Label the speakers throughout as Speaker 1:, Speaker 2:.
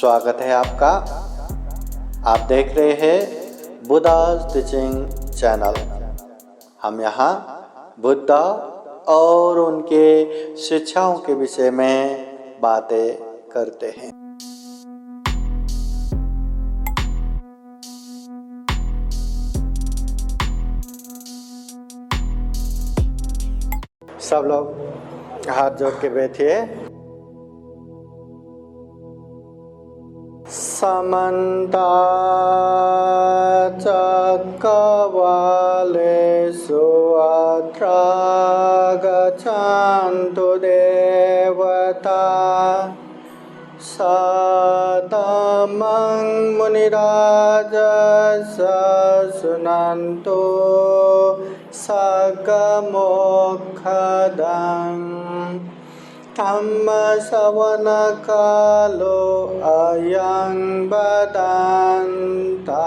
Speaker 1: स्वागत है आपका। आप देख रहे हैं बुद्धा's टीचिंग चैनल। हम यहाँ बुद्ध और उनके शिक्षाओं के विषय में बातें करते हैं। सब लोग हाथ जोड़ के बैठिए। समन्ता चक्रवालेषु अत्र गच्छन्तु देवता सततं मुनिराजः शृण्वन्तु सगमोक्षदम् धम्मश्रवणकालो अयं बदन्ता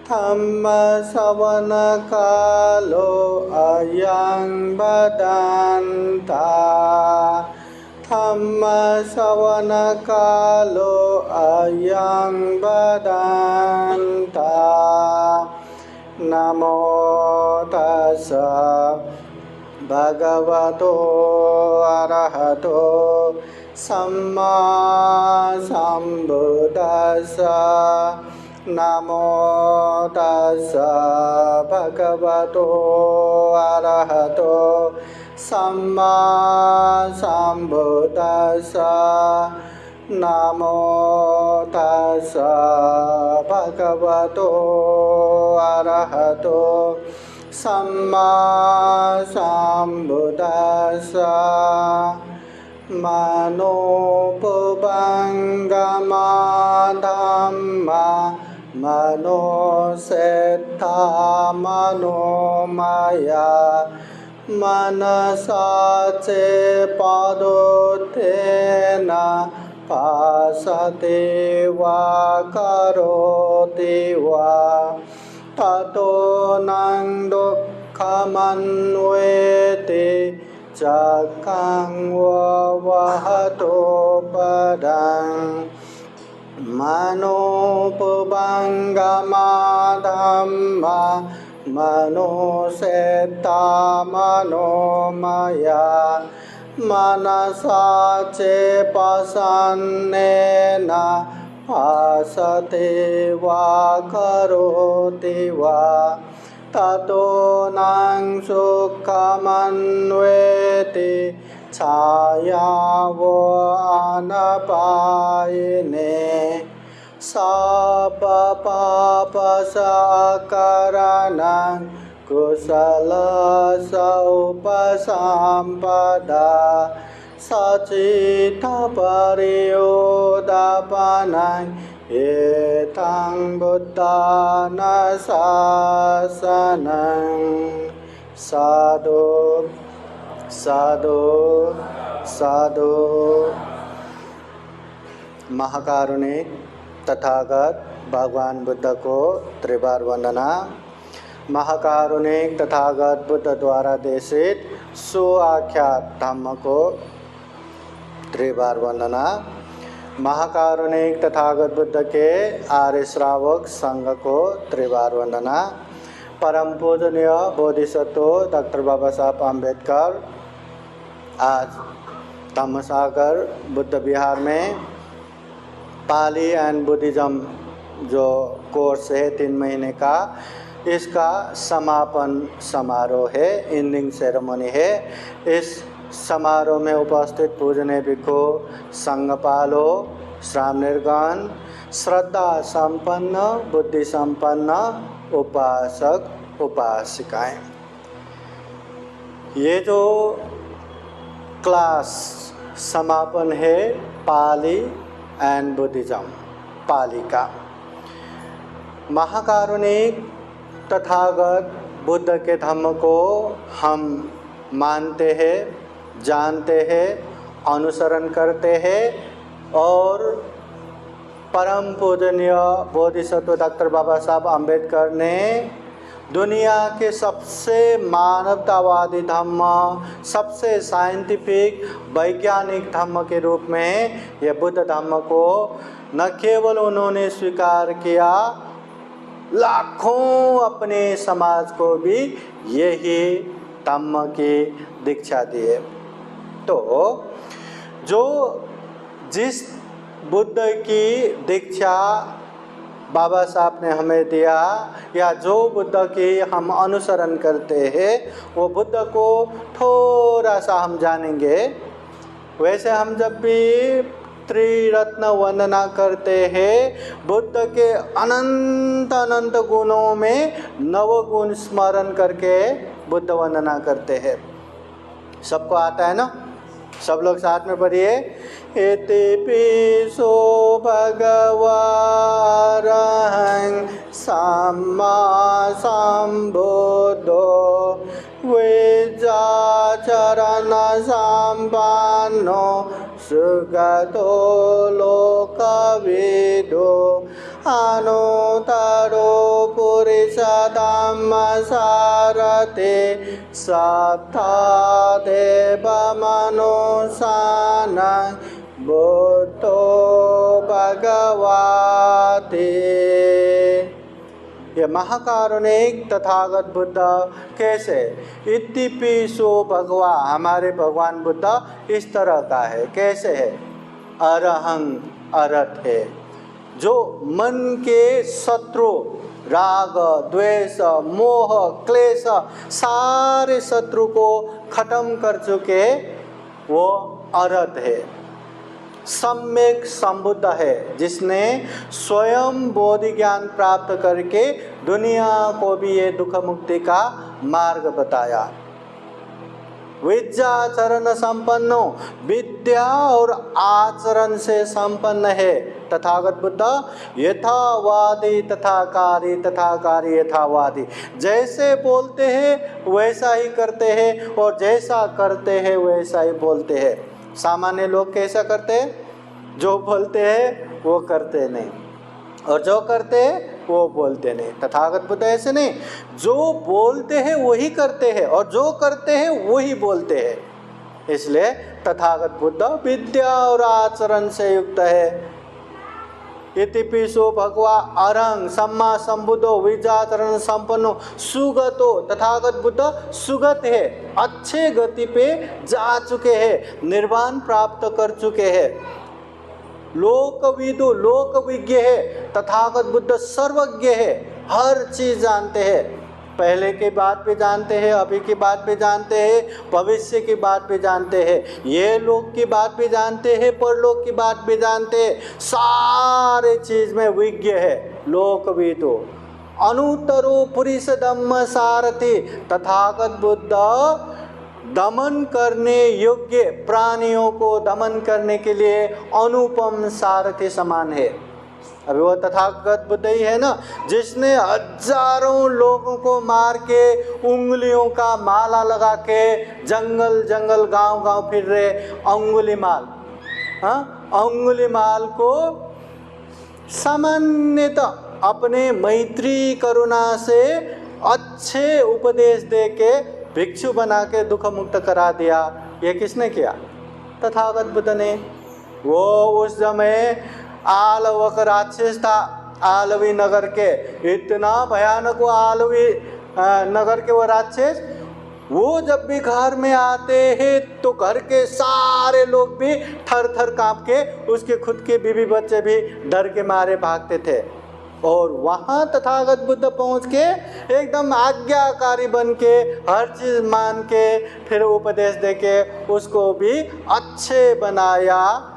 Speaker 1: धम्मश्रवणकालो अयं बदन्ता धम्मश्रवणकालो अयं बदन्ता नमो तस्सै भगवतो अरहतो सम्मा सम्बुद्दस्सै नमो तस्सै भगवतो अरहतो सम्मा सम्बुद्दस्सै नमो तस्सै भगवतो अरहतो सम्मा सम्बुद्दस्सै मनोपुबंगमा धम्मा मनोसेत्था मनोमया मनसा चे पादोत्थेन भासते वा करोति वा ततो नं दुःखमन्वेति चक्रं वहतो पदं मनोपुबंगमा धम्मा मनोसेत्था मनोमया मनसा चे प्रसन्नेन भासते वा करोति वा ततो नं सुखमन्वेति छायावो अनपायिने सपपापसकरणं कुशलस्य उपसम्पदा सचित्तपरियोदापनं एतं बुद्धानुशासनं साधु साधु साधु। महाकारुणिक तथागत भगवान बुद्ध को त्रिबार वंदना। महाकारुणिक तथागत बुद्ध द्वारा देशित सुआख्यात धम्म को त्रिबार वंदना। महाकारुणिक तथागत बुद्ध के आर्य श्रावक संघ को त्रिबार वंदना। परम पूजनीय बोधिसत्व डॉक्टर बाबा साहब अम्बेडकर आज धम्मसागर बुद्ध विहार में पाली एंड बुद्धिज़्म जो कोर्स है 3 महीने का, इसका समापन समारोह है, एंडिंग सेरेमनी है। इस समारोह में उपस्थित पूजनीय भिक्षु, संघपालो, श्रामणीगण, श्रद्धा संपन्न, बुद्धि संपन्न उपासक उपासिकाएं, ये जो क्लास समापन है पाली एंड बुद्धिज़्म पाली का, महाकारुणिक तथागत बुद्ध के धम्म को हम मानते हैं, जानते हैं, अनुसरण करते हैं और परम पूजनीय बोधिसत्व डॉक्टर बाबा साहब अम्बेडकर ने दुनिया के सबसे मानवतावादी धर्म, सबसे साइंटिफिक वैज्ञानिक धर्म के रूप में यह बुद्ध धर्म को न केवल उन्होंने स्वीकार किया, लाखों अपने समाज को भी यही धम्म की दीक्षा दिए। तो जो जिस बुद्ध की दीक्षा बाबा साहब ने हमें दिया, या जो बुद्ध की हम अनुसरण करते हैं, वो बुद्ध को थोड़ा सा हम जानेंगे। वैसे हम जब भी त्रिरत्न वंदना करते हैं, बुद्ध के अनंत अनंत गुणों में 9 गुण स्मरण करके बुद्ध वंदना करते हैं। सबको आता है ना? सब लोग साथ में पढ़िए। इतिपिसो भगवा अरहं सम्मा सम्बुद्धो विद्याचरण सम्पन्नो सुगतो लोकविदो अनुत्तरो पुरुष धम्म सारथे सत्ता देव मनुष्यान् बुद्धो भगवते। ये महाकारुणिक तथागत बुद्ध कैसे? इतिपिसो भगवा, हमारे भगवान बुद्ध इस तरह का है। कैसे है? अरहं, अर्थ है जो मन के शत्रु, राग, द्वेष, मोह, क्लेश, सारे शत्रु को खत्म कर चुके, वो अर्हत है। सम्यक संबुद्ध है, जिसने स्वयं बोधि ज्ञान प्राप्त करके दुनिया को भी ये दुख मुक्ति का मार्ग बताया। विद्याचरण संपन्नो, विद्या और आचरण से संपन्न है तथागत बुद्ध। यथावादी तथाकारी, तथाकारी यथावादी। जैसे बोलते हैं वैसा ही करते हैं, और जैसा करते हैं वैसा ही बोलते हैं। सामान्य लोग कैसा करते हैं? जो बोलते हैं वो करते नहीं, और जो करते हैं वो बोलते नहीं। तथागत बुद्ध ऐसे नहीं, जो बोलते हैं वही करते हैं, और जो करते हैं वही बोलते हैं। इसलिए तथागत बुद्ध विद्या और आचरण से युक्त है। इतिपिसो भगवा अरहं सम्मा सम्बुद्धो विद्याचरण संपन्नो सुगतो, तथागत बुद्ध सुगत है, अच्छे गति पे जा चुके हैं, निर्वाण प्राप्त कर चुके हैं। लोकविदु, लोक विज्ञ है। तथागत बुद्ध सर्वज्ञ है, हर चीज जानते हैं। पहले की बात भी जानते हैं, अभी की बात भी जानते हैं, भविष्य की बात भी जानते हैं, ये लोक की बात भी जानते हैं, परलोक की बात भी जानते हैं। सारे चीज में विज्ञ है, लोकविदु। अनुत्तरो पुरुष धम्म सारथी, तथागत बुद्ध दमन करने योग्य प्राणियों को दमन करने के लिए अनुपम सारथी समान है। अभी वो तथागत बुद्ध ही है ना, जिसने हजारों लोगों को मार के, उंगलियों का माला लगा के जंगल जंगल गांव गांव फिर रहे अंगुलीमाल। अंगुलीमाल को सामान्यतः अपने मैत्री करुणा से अच्छे उपदेश दे के भिक्षु बना के दुख मुक्त करा दिया। ये किसने किया? तथागत बुद्ध ने। वो उस समय आलवक राक्षस था, आलवी नगर के, इतना भयानक वो आलवी नगर के वो राक्षस। वो जब भी घर में आते हैं तो घर के सारे लोग भी थर थर कांप के, उसके खुद के बीवी बच्चे भी डर के मारे भागते थे। और वहाँ तथागत बुद्ध पहुँच के एकदम आज्ञाकारी बन के, हर चीज़ मान के, फिर उपदेश दे के उसको भी अच्छे बनाया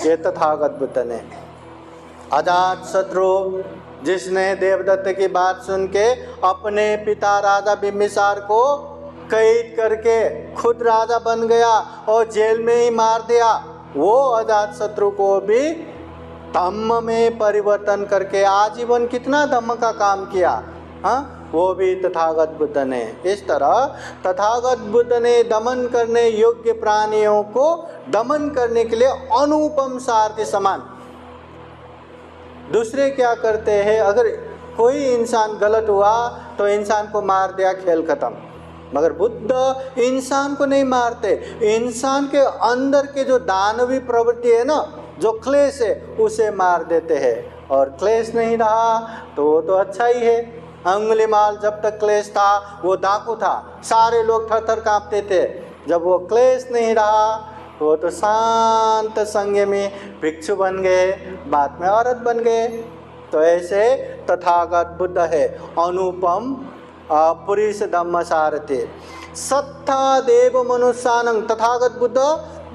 Speaker 1: ये तथागत बुद्ध ने। अजात शत्रु, जिसने देवदत्त की बात सुन के अपने पिता राजा बिम्बिसार को कैद करके खुद राजा बन गया और जेल में ही मार दिया, वो अजात शत्रु को भी धम्म में परिवर्तन करके आजीवन कितना धम्म का काम किया। वो भी तथागत बुद्ध ने। इस तरह तथागत बुद्ध ने दमन करने योग्य प्राणियों को दमन करने के लिए अनुपम सारथी समान। दूसरे क्या करते हैं? अगर कोई इंसान गलत हुआ तो इंसान को मार दिया, खेल खत्म। मगर बुद्ध इंसान को नहीं मारते, इंसान के अंदर के जो दानवी प्रवृत्ति है ना, जो क्लेश है, उसे मार देते हैं। और क्लेश नहीं रहा तो वो तो अच्छा ही है। अंगुलीमाल जब तक क्लेश था वो डाकू था, सारे लोग थर थर कांपते थे। जब वो क्लेश नहीं रहा तो वो तो शांत संयमी भिक्षु बन गए, बाद में औरत बन गए। तो ऐसे तथागत बुद्ध है, अनुपम पुरुष धम्म सारथी। सत्ता देव मनुष्यानं, तथागत बुद्ध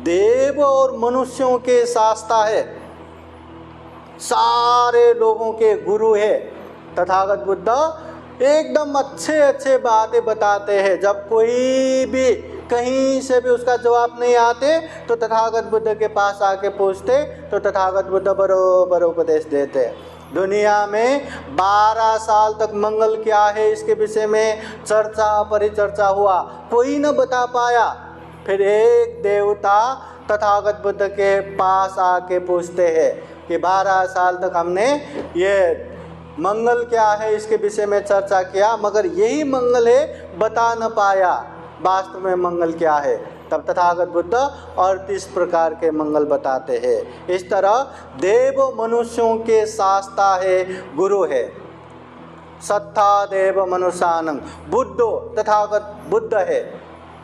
Speaker 1: देव और मनुष्यों के शास्ता है, सारे लोगों के गुरु है। तथागत बुद्ध एकदम अच्छे अच्छे बातें बताते हैं। जब कोई भी कहीं से भी उसका जवाब नहीं आते तो तथागत बुद्ध के पास आके पूछते, तो तथागत बुद्ध बरोबर उपदेश देते। दुनिया में 12 साल तक मंगल क्या है इसके विषय में चर्चा परिचर्चा हुआ, कोई न बता पाया। फिर एक देवता तथागत बुद्ध के पास आके पूछते हैं कि 12 साल तक हमने ये मंगल क्या है इसके विषय में चर्चा किया, मगर यही मंगल है बता न पाया, वास्तव में मंगल क्या है। तब तथागत बुद्ध 38 प्रकार के मंगल बताते हैं। इस तरह देव मनुष्यों के शास्ता है, गुरु है। सत्ता देव मनुष्यानं, बुद्धो तथागत बुद्ध है।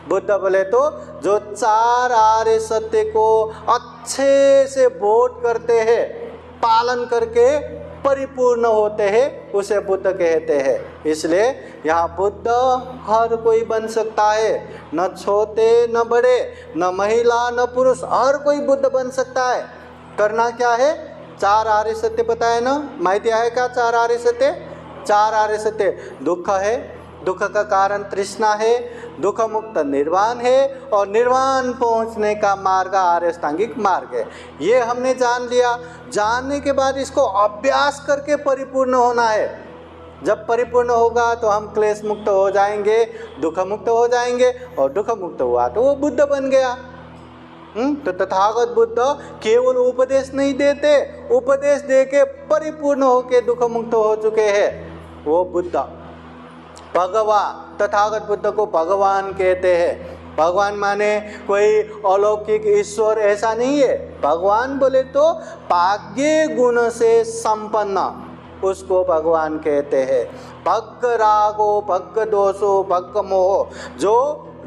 Speaker 1: बुद्ध बोले तो जो 4 आर्य सत्य को अच्छे से बोध करते हैं, पालन करके परिपूर्ण होते हैं, उसे बुद्ध कहते हैं। इसलिए यहाँ बुद्ध हर कोई बन सकता है, न छोटे न बड़े, न महिला न पुरुष, हर कोई बुद्ध बन सकता है। करना क्या है? 4 आर्य सत्य बताए ना, माहिती है क्या 4 आर्य सत्य? 4 आर्य सत्य, दुख है, दुख का कारण तृष्णा है, दुख मुक्त निर्वाण है, और निर्वाण पहुंचने का मार्ग आर्य अष्टांगिक मार्ग है। ये हमने जान लिया। जानने के बाद इसको अभ्यास करके परिपूर्ण होना है। जब परिपूर्ण होगा तो हम क्लेश मुक्त हो जाएंगे, दुख मुक्त हो जाएंगे, और दुख मुक्त हुआ तो वो बुद्ध बन गया। तो तथागत बुद्ध केवल उपदेश नहीं देते, उपदेश देके परिपूर्ण होके दुख मुक्त हो चुके हैं वो बुद्ध। भगवान, तथागत बुद्ध को भगवान कहते हैं। भगवान माने कोई अलौकिक ईश्वर ऐसा नहीं है। भगवान बोले तो भाग्य गुण से संपन्न, उसको भगवान कहते हैं। भग्ग रागो भग्ग दोषो भग्ग मोह, जो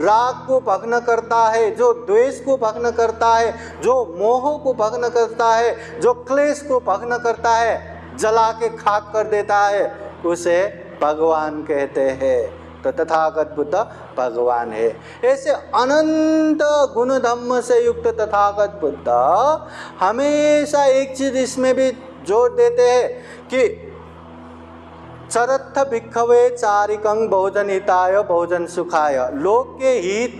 Speaker 1: राग को भग्न करता है, जो द्वेष को भग्न करता है, जो मोह को भग्न करता है, जो क्लेश को भग्न करता है, जला के खाक कर देता है, उसे भगवान कहते हैं। तो तथागत बुद्ध भगवान है। ऐसे अनंत गुण धम्म से युक्त तथागत बुद्ध हमेशा एक चीज इसमें भी जोर देते हैं कि चरथ भिक्खवे चारिकं बहुजन हिताय बहुजन सुखाय, लोक के हित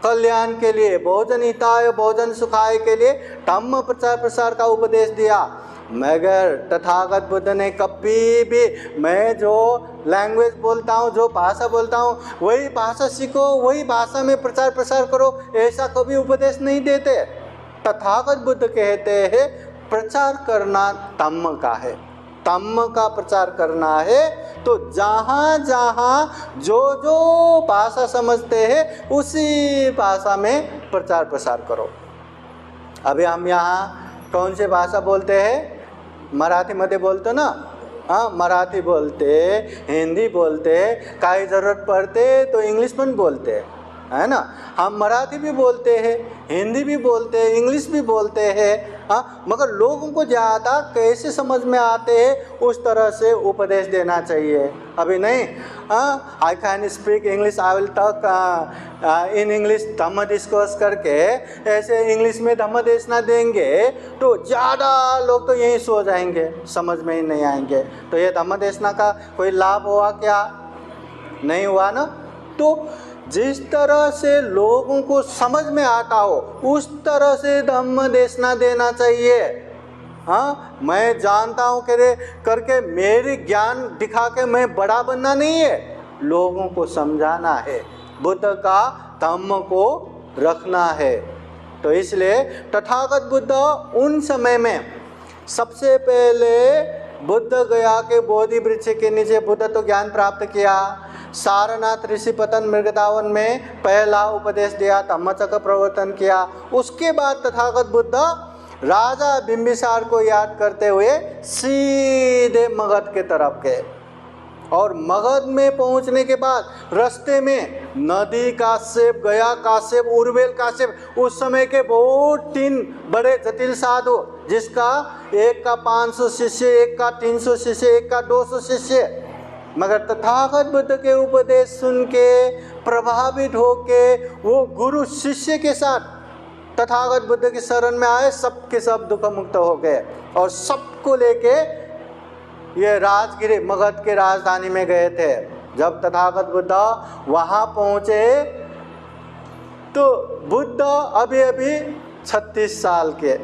Speaker 1: कल्याण के लिए, बहुजन हिताय बहुजन सुखाय के लिए धम्म प्रचार प्रसार का उपदेश दिया। मगर तथागत बुद्ध ने कभी भी मैं जो लैंग्वेज बोलता हूँ, जो भाषा बोलता हूँ, वही भाषा सीखो, वही भाषा में प्रचार प्रसार करो, ऐसा कभी उपदेश नहीं देते। तथागत बुद्ध कहते हैं प्रचार करना धम्म का है, धम्म का प्रचार करना है। तो जहाँ जहाँ जो जो भाषा समझते हैं उसी भाषा में प्रचार प्रसार करो। अभी हम यहाँ कौन सी भाषा बोलते हैं? मराठी मध्ये बोलतो ना, हाँ मराठी बोलते, हिंदी बोलते, काही ज़रूरत पड़ते तो इंग्लिश पण बोलते, है ना। हम मराठी भी बोलते हैं, हिंदी भी बोलते हैं, इंग्लिश भी बोलते हैं, हाँ, मगर लोगों को ज़्यादा कैसे समझ में आते हैं उस तरह से उपदेश देना चाहिए। अभी नहीं, हाँ I can speak English, I will talk in English, Dhamma discourse करके ऐसे इंग्लिश में धम्म देश ना देंगे तो ज़्यादा लोग तो यहीं सो जाएंगे, समझ में ही नहीं आएंगे। तो ये धम्म देशना का कोई लाभ हुआ क्या? नहीं हुआ ना। तो जिस तरह से लोगों को समझ में आता हो उस तरह से धम्म देशना देना चाहिए। हाँ, मैं जानता हूँ करके मेरे ज्ञान दिखा के मैं बड़ा बनना नहीं है, लोगों को समझाना है, बुद्ध का धम्म को रखना है। तो इसलिए तथागत बुद्ध उन समय में सबसे पहले बुद्ध गया के बोधि वृक्ष के नीचे बुद्ध तो ज्ञान प्राप्त किया। सारनाथ ऋषि पतन मृगदावन में पहला उपदेश दिया, धम्मचक्र प्रवर्तन किया। उसके बाद तथागत बुद्ध राजा बिंबिसार को याद करते हुए सीधे मगध के तरफ गए। और मगध में पहुंचने के बाद रास्ते में नदी काश्यप, गया काश्यप, उर्वेल काश्यप, उस समय के बहुत 3 बड़े जटिल साधु, जिसका एक का 500 शिष्य, एक का 300 शिष्य, एक का 200 शिष्य, मगर तथागत बुद्ध के उपदेश सुन के प्रभावित होके वो गुरु शिष्य के साथ तथागत बुद्ध की शरण में आए। सबके सब दुख मुक्त हो गए और सबको लेके ये राजगिरी मगध के राजधानी में गए थे। जब तथागत बुद्ध वहाँ पहुँचे तो बुद्ध अभी अभी 36 साल के,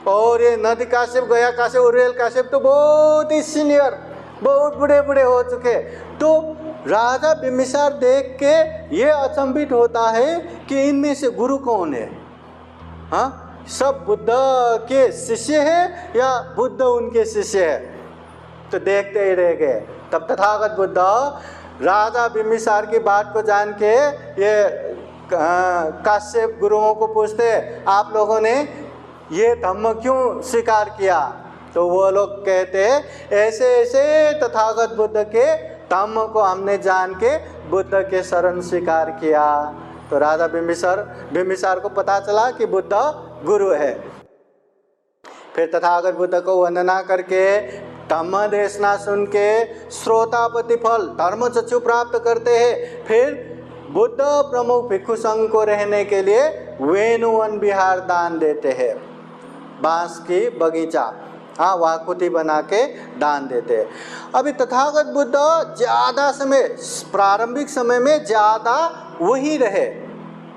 Speaker 1: और ये नदी काश्यप, गया काश्यप, उर्वेल काश्यप तो बहुत ही सीनियर, बहुत बड़े बड़े हो चुके। तो राजा बिंबिसार देख के ये अचंभित होता है कि इनमें से गुरु कौन है। हाँ, सब बुद्ध के शिष्य है या बुद्ध उनके शिष्य है? तो देखते ही रह गए। तब तथागत बुद्ध राजा बिंबिसार की बात को जान के ये काश्यप गुरुओं को पूछते, आप लोगों ने ये धम्म क्यों स्वीकार किया? तो वो लोग कहते ऐसे ऐसे तथागत बुद्ध के धम्म को हमने जान के बुद्ध के शरण स्वीकार किया। तो राजा बिंबिसार को पता चला कि बुद्ध गुरु है। फिर तथागत बुद्ध को वंदना करके धम्म देशना सुन के श्रोतापति फल धर्म चक्षु प्राप्त करते हैं। फिर बुद्ध प्रमुख भिक्षु संघ को रहने के लिए वेणुवन विहार दान देते हैं, बांस की बगीचा, हाँ, वाकुति बना के दान देते हैं। अभी तथागत बुद्ध ज़्यादा समय, प्रारंभिक समय में ज़्यादा वही रहे।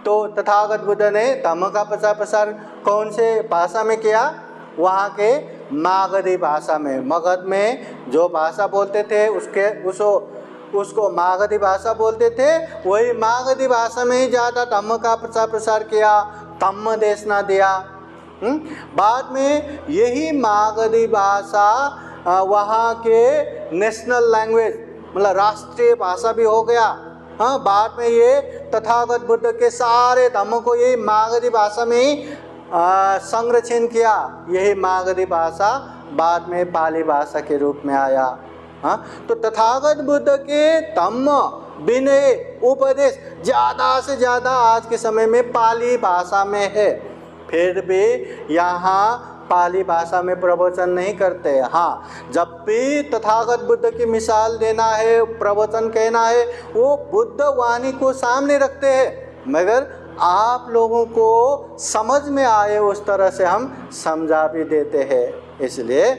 Speaker 1: तो तथागत बुद्ध ने धम्म का प्रचार कौन से भाषा में किया? वहाँ के मागधी भाषा में। मगध में जो भाषा बोलते थे उसको मागधी भाषा बोलते थे। वही मागधी भाषा में ही ज़्यादा धम्म का प्रचार किया, धम्म देशना दिया। बाद में यही मागधी भाषा वहाँ के नेशनल लैंग्वेज, मतलब राष्ट्रीय भाषा भी हो गया। हाँ, बाद में ये तथागत बुद्ध के सारे धम्म को यही मागधी भाषा में ही संरक्षण किया। यही मागधी भाषा बाद में पाली भाषा के रूप में आया। हाँ, तो तथागत बुद्ध के धम्म, विनय, उपदेश ज़्यादा से ज़्यादा आज के समय में पाली भाषा में है। फिर भी यहाँ पाली भाषा में प्रवचन नहीं करते। हाँ, जब भी तथागत बुद्ध की मिसाल देना है, प्रवचन कहना है, वो बुद्ध वाणी को सामने रखते हैं, मगर आप लोगों को समझ में आए उस तरह से हम समझा भी देते हैं। इसलिए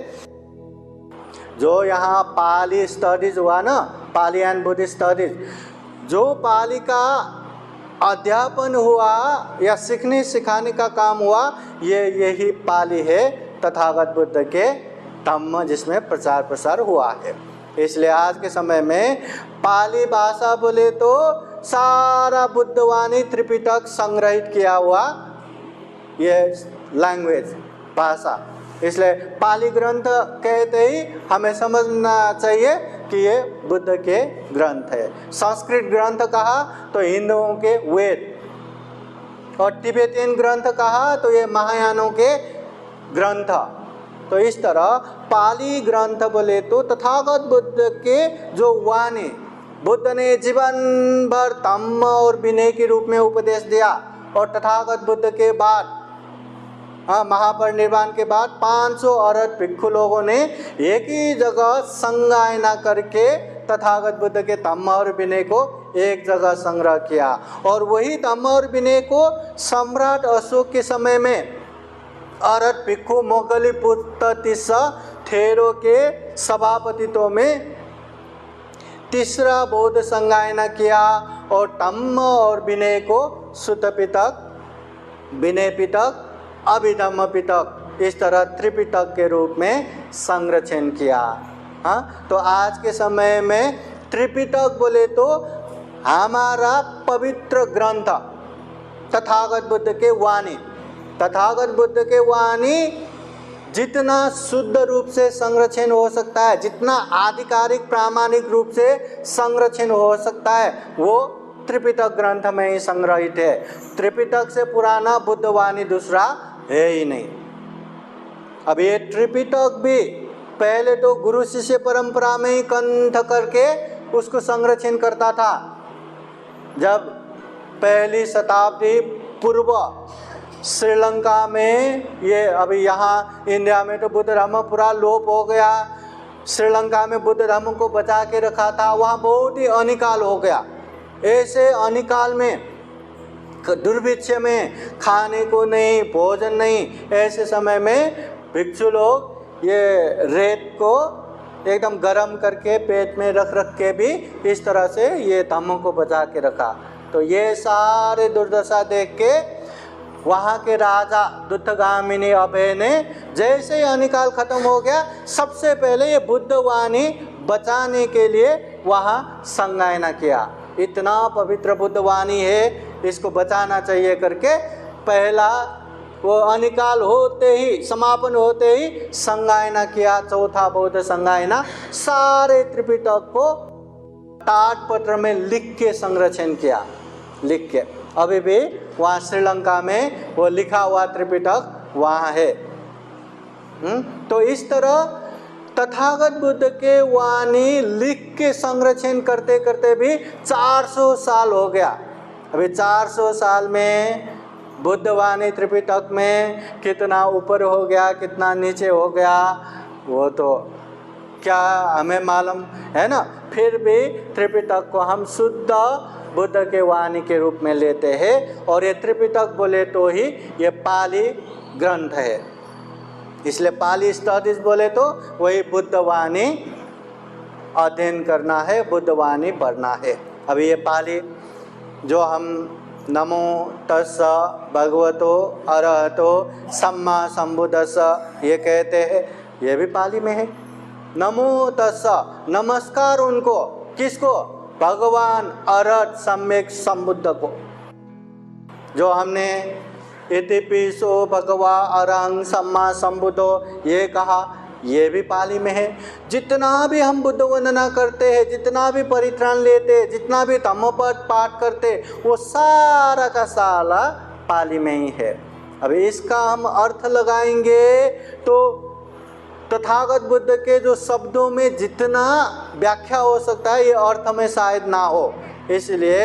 Speaker 1: जो यहाँ पाली स्टडीज हुआ ना, पाली एंड बुद्धिस्ट स्टडीज, जो पाली का अध्यापन हुआ या सीखने सिखाने का काम हुआ, यही पाली है तथागत बुद्ध के धम्म, जिसमें प्रसार हुआ है। इसलिए आज के समय में पाली भाषा बोले तो सारा बुद्धवाणी त्रिपिटक संग्रहित किया हुआ ये लैंग्वेज, भाषा। इसलिए पाली ग्रंथ कहते ही हमें समझना चाहिए कि ये बुद्ध के ग्रंथ है। संस्कृत ग्रंथ कहा तो हिंदुओं के वेद, और तिब्बतियन ग्रंथ कहा तो ये महायानों के ग्रंथ। तो इस तरह पाली ग्रंथ बोले तो तथागत बुद्ध के जो वाणी, बुद्ध ने जीवन भर धम्म और विनय के रूप में उपदेश दिया। और तथागत बुद्ध के बाद, महापरिनिर्वाण के बाद 500 अरहत भिक्षु लोगों ने एक ही जगह संगायना करके तथागत बुद्ध के धम्म और विनय को एक जगह संग्रह किया। और वही धम्म और विनय को सम्राट अशोक के समय में अरहत भिक्षु मोगलीपुत्र तिस्सा थेरो के सभापतित्व में तीसरा बौद्ध संगायना किया और धम्म और विनय को सुत्त पिटक, विनय पिटक, अभिधम्म पिटक, इस तरह त्रिपिटक के रूप में संरक्षण किया। हाँ, तो आज के समय में त्रिपिटक बोले तो हमारा पवित्र ग्रंथ तथागत बुद्ध के वाणी, तथागत बुद्ध के वाणी जितना शुद्ध रूप से संरक्षण हो सकता है, जितना आधिकारिक प्रामाणिक रूप से संरक्षण हो सकता है, वो त्रिपिटक ग्रंथ में ही संग्रहित है। त्रिपिटक से पुराना बुद्धवाणी दूसरा है ही नहीं। अब ये त्रिपिटक भी पहले तो गुरु शिष्य परंपरा में ही कंठ करके उसको संरक्षण करता था। जब पहली शताब्दी पूर्व श्रीलंका में, ये अभी यहाँ इंडिया में तो बुद्ध धर्म पूरा लोप हो गया, श्रीलंका में बुद्ध धर्म को बचा के रखा था, वहाँ बहुत ही अनिकाल हो गया। ऐसे अनिकाल में, दुर्भिक्ष में, खाने को नहीं, भोजन नहीं, ऐसे समय में भिक्षु लोग ये रेत को एकदम गर्म करके पेट में रख के भी इस तरह से ये धम्म को बचा के रखा। तो ये सारे दुर्दशा देख के वहाँ के राजा दुत्तगामिनी अभय ने जैसे ही अनिकाल खत्म हो गया, सबसे पहले ये बुद्धवाणी बचाने के लिए वहाँ संगायना किया। इतना पवित्र बुद्धवाणी है, इसको बचाना चाहिए करके पहला वो अनिकाल होते ही, समापन होते ही संगायना किया। चौथा बौद्ध संगायना सारे त्रिपिटक को ताड़पत्र में लिख के संरक्षण किया, लिख के। अभी भी वहाँ श्रीलंका में वो लिखा हुआ त्रिपिटक वहाँ है। तो इस तरह तथागत बुद्ध के वाणी लिख के संरक्षण करते करते भी 400 साल हो गया। अभी 400 साल में बुद्धवाणी त्रिपिटक में कितना ऊपर हो गया, कितना नीचे हो गया, वो तो क्या हमें मालूम है ना। फिर भी त्रिपिटक को हम शुद्ध बुद्ध के वाणी के रूप में लेते हैं, और ये त्रिपिटक बोले तो ही ये पाली ग्रंथ है, इसलिए पाली स्टडीज बोले तो वही बुद्धवाणी अध्ययन करना है, बुद्धवाणी पढ़ना है। अभी ये पाली जो हम नमो तस्स भगवतो अरहतो सम्मा संबुद्धस्स ये कहते हैं, ये भी पाली में है। नमो तस्स, नमस्कार उनको, किसको? भगवान अरहत सम्यक संबुद्ध को। जो हमने इतिपिसो भगवा अरहं सम्मा संबुद्धो ये कहा, ये भी पाली में है। जितना भी हम बुद्ध वंदना करते हैं, जितना भी परित्राण लेते हैं, जितना भी धम्मपद पाठ करते, वो सारा का सारा पाली में ही है। अभी इसका हम अर्थ लगाएंगे तो तथागत बुद्ध के जो शब्दों में जितना व्याख्या हो सकता है, ये अर्थ में शायद ना हो। इसलिए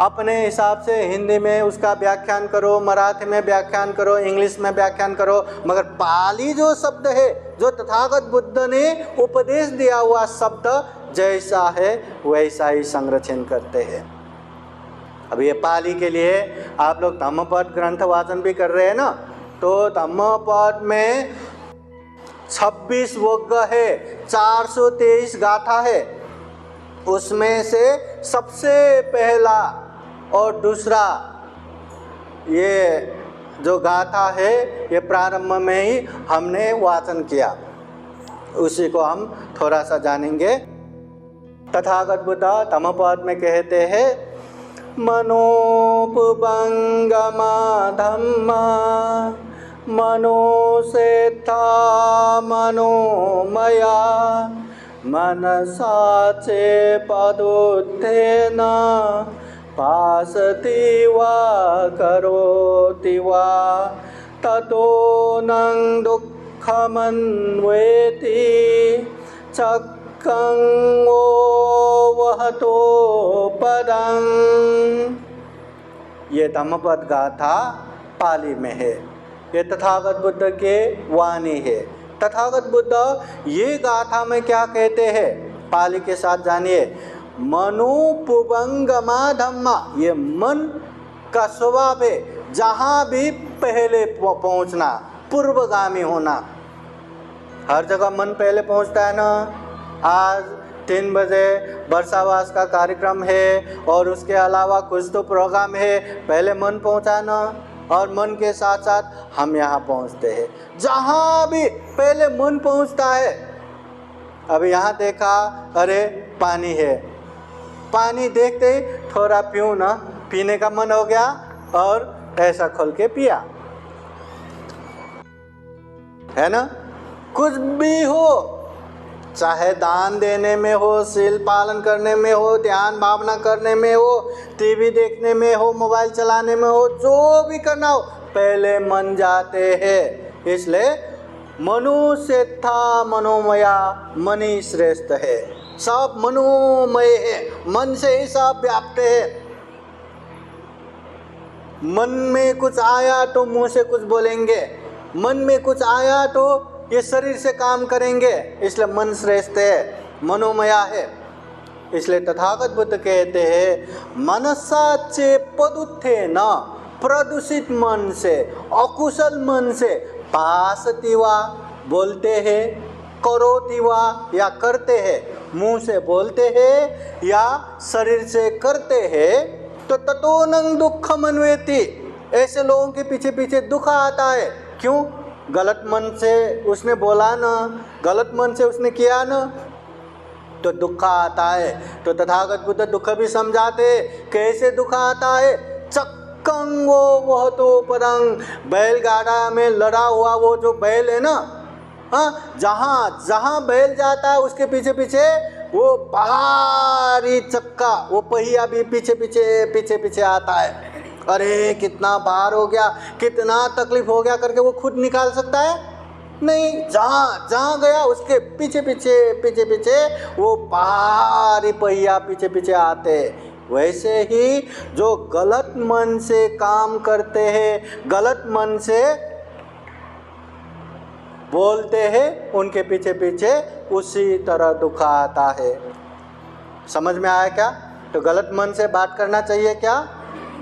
Speaker 1: अपने हिसाब से हिंदी में उसका व्याख्यान करो, मराठी में व्याख्यान करो, इंग्लिश में व्याख्यान करो, मगर पाली जो शब्द है, जो तथागत बुद्ध ने उपदेश दिया हुआ शब्द जैसा है वैसा ही संरक्षण करते हैं। अब ये पाली के लिए आप लोग धम्मपद ग्रंथ वाचन भी कर रहे हैं ना, तो धम्मपद में 26 वग्ग है, 423 गाथा है। उसमें से सबसे पहला और दूसरा ये जो गाथा है, ये प्रारंभ में ही हमने वाचन किया, उसी को हम थोड़ा सा जानेंगे। तथागत बुद्ध धम्मपद में कहते हैं, मनोपुबंगमा धम्मा मनोसेथा मनोमया मनसा चे पदोत्थेन पासति वा करोति वा ततो नं दुःखमन्वेति चक्रं वो वहतो पदं। ये धम्मपद गाथा पाली में है, ये तथागत बुद्ध के वाणी है। तथागत बुद्ध ये गाथा में क्या कहते हैं, पाली के साथ जानिए। मनोपुबंगमा धम्मा, ये मन का स्वभाव है, जहाँ भी पहले पहुँचना, पूर्वगामी होना। हर जगह मन पहले पहुँचता है ना। आज 3 बजे वर्षावास का कार्यक्रम है और उसके अलावा कुछ तो प्रोग्राम है, पहले मन पहुँचा ना, और मन के साथ साथ हम यहाँ पहुँचते हैं। जहाँ भी पहले मन पहुँचता है। अभी यहाँ देखा, अरे पानी है, पानी देखते ही थोड़ा पीऊँ ना, पीने का मन हो गया और ऐसा खोल के पिया। है ना। कुछ भी हो, चाहे दान देने में हो, शील पालन करने में हो, ध्यान भावना करने में हो, टीवी देखने में हो, मोबाइल चलाने में हो, जो भी करना हो पहले मन जाते हैं। इसलिए मनुष्य था मनोमया, मन ही श्रेष्ठ है। सब मनोमय है, मन से ही सब व्याप्त है। मन में कुछ आया तो मुंह से कुछ बोलेंगे, मन में कुछ आया तो ये शरीर से काम करेंगे। इसलिए मन श्रेष्ठ है, मनोमया है। इसलिए तथागत बुद्ध कहते हैं मनसा चे पदुत्थे न, प्रदूषित मन से, अकुशल मन से, पासतिवा बोलते हैं, करोतिवा या करते हैं, मुंह से बोलते हैं या शरीर से करते हैं, तो ततोनं दुःखम अन्वेति, ऐसे लोगों के पीछे पीछे दुख आता है। क्यों? गलत मन से उसने बोला ना, गलत मन से उसने किया ना, तो दुख आता है। तो तथागत बुद्ध दुख भी समझाते, कैसे दुख आता है। चक्कंगो वह तो परंग, बैलगाड़ा में लड़ा हुआ वो जो बैल है ना, हाँ, जहाँ जहाँ बैल जाता है उसके पीछे पीछे वो भारी चक्का, वो पहिया भी पीछे पीछे पीछे पीछे आता है। अरे कितना भार हो गया, कितना तकलीफ हो गया करके वो खुद निकाल सकता है? नहीं, जहाँ जहाँ गया उसके पीछे पीछे पीछे पीछे वो भारी पहिया पीछे पीछे आते। वैसे ही जो गलत मन से काम करते हैं, गलत मन से बोलते हैं, उनके पीछे पीछे उसी तरह दुख आता है। समझ में आया क्या? तो गलत मन से बात करना चाहिए क्या?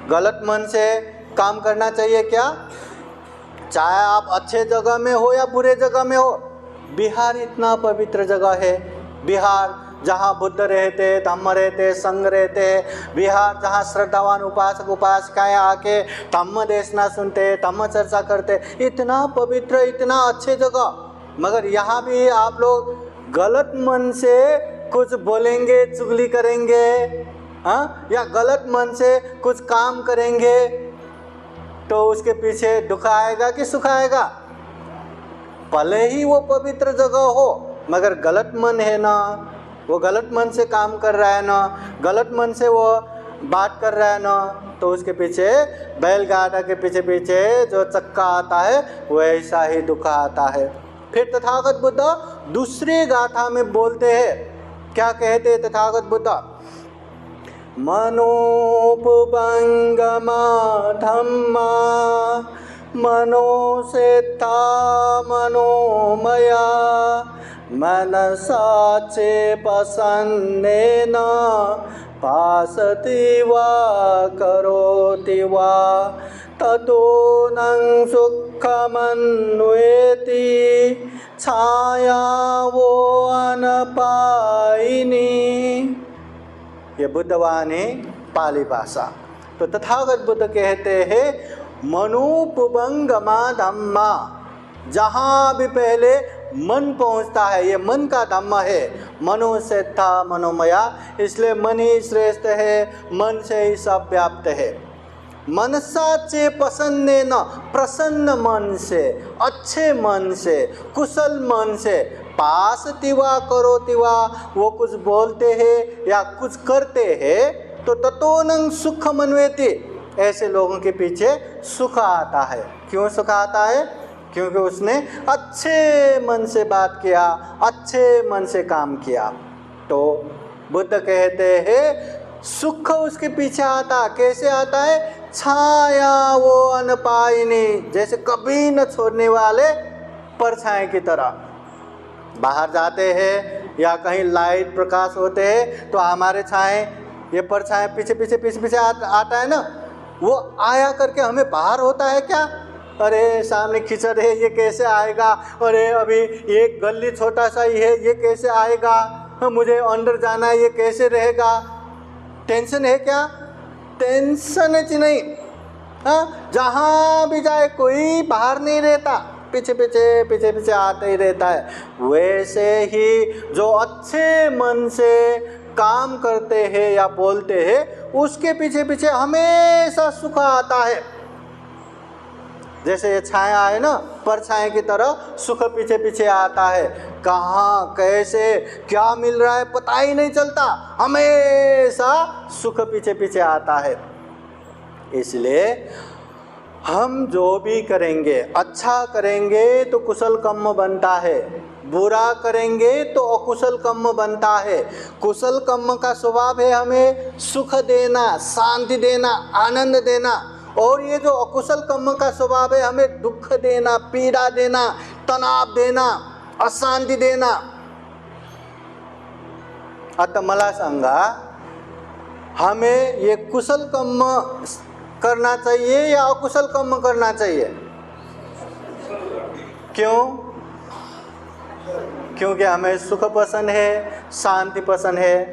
Speaker 1: गलत मन से काम करना चाहिए क्या? चाहे आप अच्छे जगह में हो या बुरे जगह में हो। बिहार इतना पवित्र जगह है, बिहार जहाँ बुद्ध रहते, धम्म रहते, संघ रहते, बिहार जहाँ श्रद्धावान उपासक उपासिकाएं आके धम्म देशना सुनते, धम्म चर्चा करते, इतना पवित्र, इतना अच्छे जगह। मगर यहाँ भी आप लोग गलत मन से कुछ बोलेंगे, चुगली करेंगे, हाँ, या गलत मन से कुछ काम करेंगे, तो उसके पीछे दुख आएगा कि सुख आएगा? भले ही वो पवित्र जगह हो, मगर गलत मन है ना, वो गलत मन से काम कर रहा है ना, गलत मन से वो बात कर रहा है ना, तो उसके पीछे, बैलगाड़ा के पीछे पीछे जो चक्का आता है वैसा ही दुख आता है। फिर तथागत बुद्ध दूसरी गाथा में बोलते हैं, क्या कहते हैं तथागत बुद्ध? मनोपभंगमा धम्मा मनोसेत्था मनोमया मनसा चेपसन्नेन पासति वा करोति वा ततो नं सुखमन्वेति छायावो अनपायिनी। ये बुद्धवाणी पाली भाषा। तो तथागत बुद्ध कहते हैं मनोपभंगमा धम्मा, जहाँ भी पहले मन पहुँचता है, ये मन का धम्म है। मनोसेत्था मनोमया, इसलिए मन ही श्रेष्ठ है, मन से ही सब व्याप्त है। मनसा चे पसन्ने न, प्रसन्न मन से, अच्छे मन से, कुशल मन से, पासतिवा करोतिवा, वो कुछ बोलते हैं या कुछ करते हैं, तो ततोनं सुखम अन्वेति, ऐसे लोगों के पीछे सुख आता है। क्यों सुख आता है? क्योंकि उसने अच्छे मन से बात किया, अच्छे मन से काम किया। तो बुद्ध कहते हैं सुख उसके पीछे आता। कैसे आता है? छाया वो अनपायिनी, जैसे कभी न छोड़ने वाले परछाई की तरह। बाहर जाते हैं या कहीं लाइट प्रकाश होते हैं तो हमारे छाए, ये परछाई पीछे पीछे पीछे पीछे आता है ना, वो आया करके हमें बाहर होता है क्या? अरे सामने कीचड़ है, ये कैसे आएगा? अरे अभी एक गली छोटा सा ही है, ये कैसे आएगा? मुझे अंदर जाना है, ये कैसे रहेगा? टेंशन है क्या? टेंशन है कि नहीं? हाँ, जहाँ भी जाए कोई बाहर नहीं रहता, पीछे पीछे पीछे पीछे आते ही रहता है। वैसे ही जो अच्छे मन से काम करते हैं या बोलते हैं, उसके पीछे पीछे हमेशा सुख आता है। जैसे ये छाया है ना, परछाई की तरह सुख पीछे पीछे आता है। कहाँ कैसे क्या मिल रहा है पता ही नहीं चलता, हमेशा सुख पीछे पीछे आता है। इसलिए हम जो भी करेंगे, अच्छा करेंगे तो कुशल कर्म बनता है, बुरा करेंगे तो अकुशल कर्म बनता है। कुशल कर्म का स्वभाव है हमें सुख देना, शांति देना, आनंद देना, और ये जो अकुशल कर्म का स्वभाव है हमें दुख देना, पीड़ा देना, तनाव देना, अशांति देना। आता मला सांगा, हमें ये कुशल कर्म करना चाहिए या अकुशल कर्म करना चाहिए? क्यों? क्योंकि हमें सुख पसंद है, शांति पसंद है।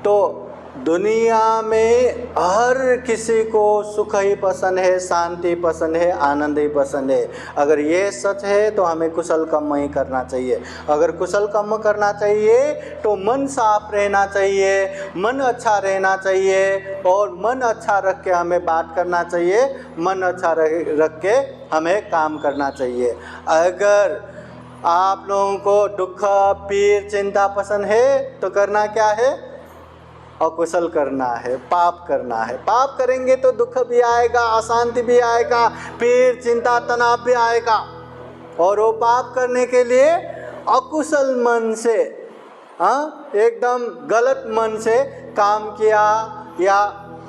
Speaker 1: तो दुनिया में हर किसी को सुख ही पसंद है, शांति पसंद है, आनंद ही पसंद है। अगर ये सच है तो हमें कुशल कर्म ही करना चाहिए। अगर कुशल कर्म करना चाहिए तो मन साफ रहना चाहिए, मन अच्छा रहना चाहिए, और मन अच्छा रख के हमें बात करना चाहिए, मन अच्छा रख के हमें काम करना चाहिए। अगर आप लोगों को दुख, पीर, चिंता पसंद है तो करना क्या है? अकुशल करना है, पाप करना है। पाप करेंगे तो दुख भी आएगा, अशांति भी आएगा, पीर, चिंता, तनाव भी आएगा। और वो पाप करने के लिए अकुशल मन से, एकदम गलत मन से काम किया या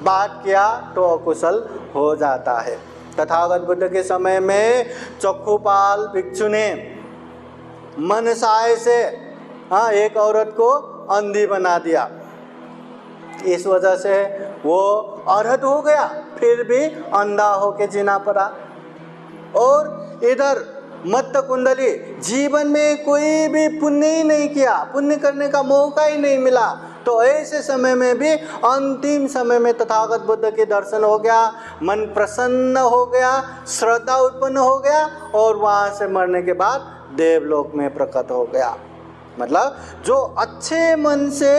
Speaker 1: बात किया तो अकुशल हो जाता है। तथागत बुद्ध के समय में चक्षुपाल भिक्षु ने मनसाय से एक औरत को अंधी बना दिया। इस वजह से वो अरहत हो गया, फिर भी अंधा होके जीना पड़ा। और इधर मत्त कुंडली, जीवन में कोई भी पुण्य ही नहीं किया, पुण्य करने का मौका ही नहीं मिला। तो ऐसे समय में भी अंतिम समय में तथागत बुद्ध के दर्शन हो गया, मन प्रसन्न हो गया, श्रद्धा उत्पन्न हो गया, और वहाँ से मरने के बाद देवलोक में प्रकट हो गया। मतलब जो अच्छे मन से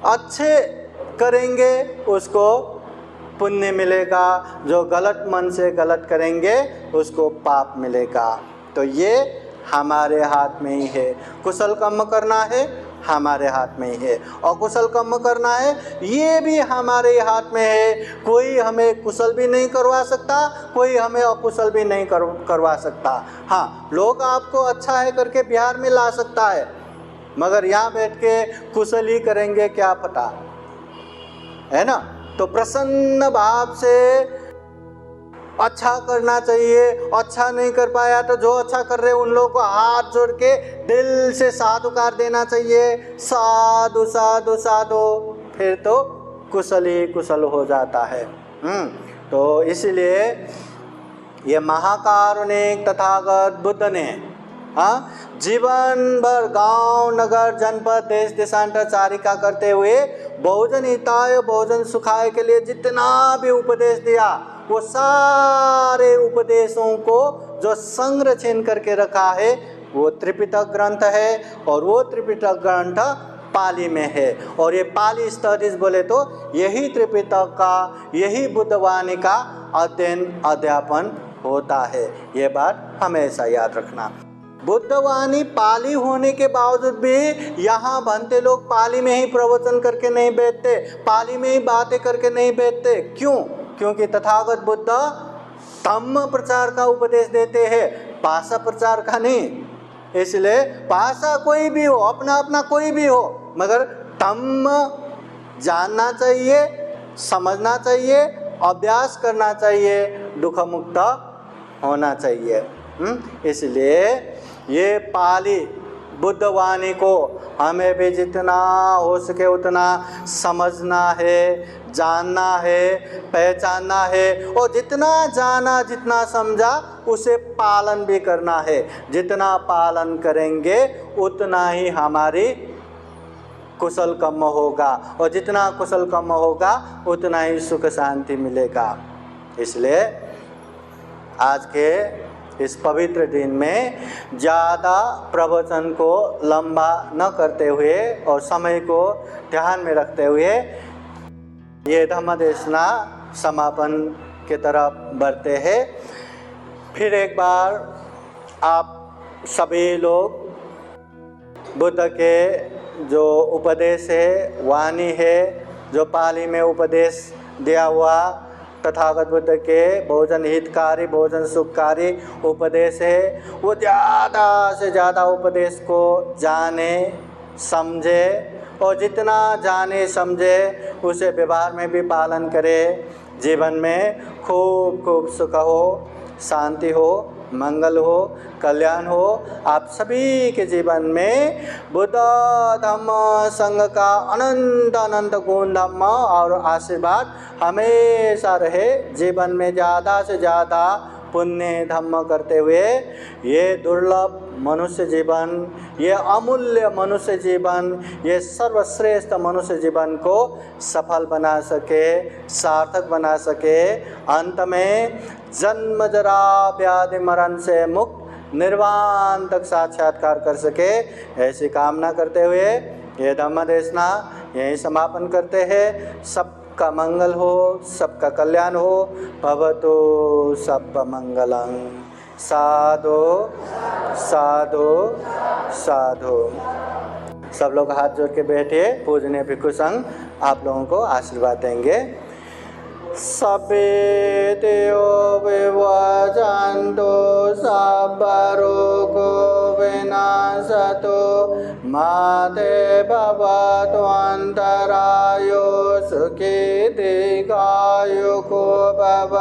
Speaker 1: अच्छे करेंगे उसको पुण्य मिलेगा, जो गलत मन से गलत करेंगे उसको पाप मिलेगा। तो ये हमारे हाथ में ही है। कुशल कर्म करना है हमारे हाथ में ही है, अकुशल कर्म करना है ये भी हमारे हाथ में है। कोई हमें कुशल भी नहीं करवा सकता, कोई हमें अकुशल भी नहीं करवा सकता। हाँ, लोग आपको अच्छा है करके बिहार में ला सकता है, मगर यहाँ बैठ के कुशल ही करेंगे क्या पता, है ना। तो प्रसन्न भाव से अच्छा करना चाहिए। अच्छा नहीं कर पाया तो जो अच्छा कर रहे उन लोगों को हाथ जोड़ के दिल से साधुकार देना चाहिए, साधु साधु साधु, फिर तो कुशल ही कुशल हो जाता है। तो इसलिए ये महाकारुणिक तथागत बुद्ध ने जीवन भर गांव, नगर, जनपद, देश देशांतर चारिका करते हुए बहुजन हिताय, बहुजन सुखाय के लिए जितना भी उपदेश दिया, वो सारे उपदेशों को जो संरक्षण करके रखा है वो त्रिपिटक ग्रंथ है। और वो त्रिपिटक ग्रंथ पाली में है। और ये पाली स्टडीज बोले तो यही त्रिपिटक का, यही बुद्धवाणी का अध्ययन अध्यापन होता है। ये बात हमेशा याद रखना। बुद्धवाणी पाली होने के बावजूद भी यहाँ बनते लोग पाली में ही प्रवचन करके नहीं बैठते, पाली में ही बातें करके नहीं बैठते। क्यों? क्योंकि तथागत बुद्ध धम्म प्रचार का उपदेश देते हैं, भाषा प्रचार का नहीं। इसलिए भाषा कोई भी हो, अपना अपना कोई भी हो, मगर धम्म जानना चाहिए, समझना चाहिए, अभ्यास करना चाहिए, दुख मुक्त होना चाहिए। इसलिए ये पाली बुद्धवाणी को हमें भी जितना हो सके उतना समझना है, जानना है, पहचानना है, और जितना जाना, जितना समझा उसे पालन भी करना है। जितना पालन करेंगे उतना ही हमारी कुशल कर्म होगा, और जितना कुशल कर्म होगा उतना ही सुख शांति मिलेगा। इसलिए आज के इस पवित्र दिन में ज़्यादा प्रवचन को लंबा न करते हुए और समय को ध्यान में रखते हुए ये धम्मदेशना समापन की तरफ बढ़ते हैं। फिर एक बार आप सभी लोग बुद्ध के जो उपदेश है, वाणी है, जो पाली में उपदेश दिया हुआ तथागत बुद्ध के भोजन हितकारी, भोजन सुखकारी उपदेश है, वो ज़्यादा से ज़्यादा उपदेश को जाने समझे और जितना जाने समझे उसे व्यवहार में भी पालन करे। जीवन में खूब खूब सुख हो, शांति हो, मंगल हो, कल्याण हो। आप सभी के जीवन में बुद्ध धम्म संघ का अनंत अनंत गुण धम्म और आशीर्वाद हमेशा रहे। जीवन में ज़्यादा से ज़्यादा पुण्य धम्म करते हुए ये दुर्लभ मनुष्य जीवन, ये अमूल्य मनुष्य जीवन, ये सर्वश्रेष्ठ मनुष्य जीवन को सफल बना सके, सार्थक बना सके। अंत में जन्म जरा व्याधि मरण से मुक्त निर्वाण तक साक्षात्कार कर सके, ऐसी कामना करते हुए ये धम्म देशना यहीं समापन करते हैं। सबका मंगल हो, सबका कल्याण हो। भवतु सब मंगलं। साधु साधु साधु। सब लोग हाथ जोड़ के बैठे। पूजनीय भिक्षु संघ आप लोगों को आशीर्वाद देंगे। सबे देव विवजन्तु सब रोगो विनाशतु माते भवतु अन्तरायो सुखी दीर्घायुको भव।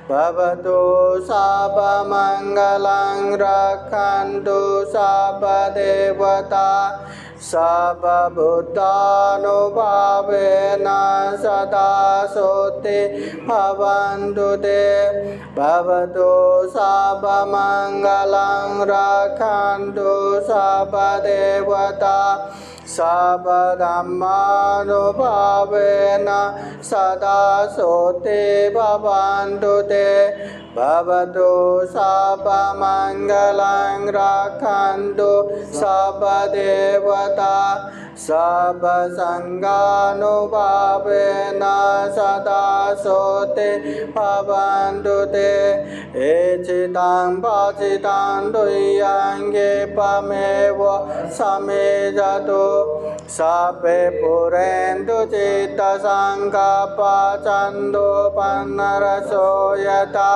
Speaker 1: भवतु सब मंगलं रक्षन्तु सब देवता सब बुद्धानुभावेन सदा सोते भवन्तु ते। भवतु सब मंगलं रक्षन्तु सब देवता सब धम्मानुभावेन सदा सोते भवन्तु ते। भवतु सब मंगलं रक्षन्तु सब देवता सब संघानुभावेन सदा सोते भवन्तु ते। एचितं वाचितं दुय्यंगे पमेव समेजतु सबे पुरेन्दु चित्तसंकल्पा छन्दोपन्नरसो यथा।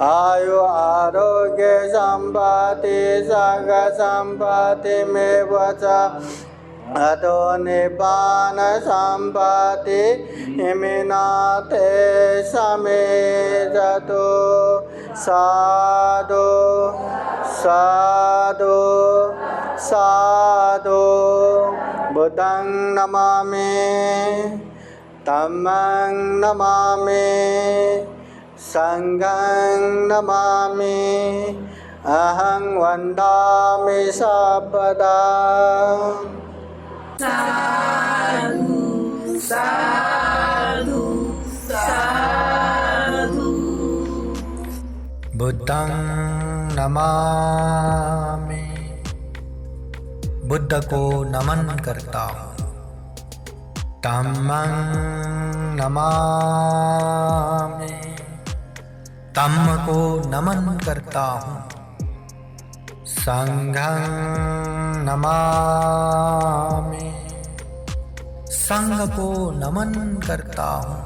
Speaker 1: आयु आरोग्य संपत्ति सग संपत्तिमेव च अतो निब्बान संपत्ति इमिनाते समेजतु। साधु साधु साधु। बुद्धं नमामि धम्मं नमामि संघं नमामि अहं वन्दामि सर्वदा।
Speaker 2: साधु साधु साधु।
Speaker 1: बुद्धं नमामि, बुद्ध को नमन करता हूँ। धम्मं नमामि, धम्म को नमन करता हूँ। संघं नमामि, संघ को नमन करता हूँ।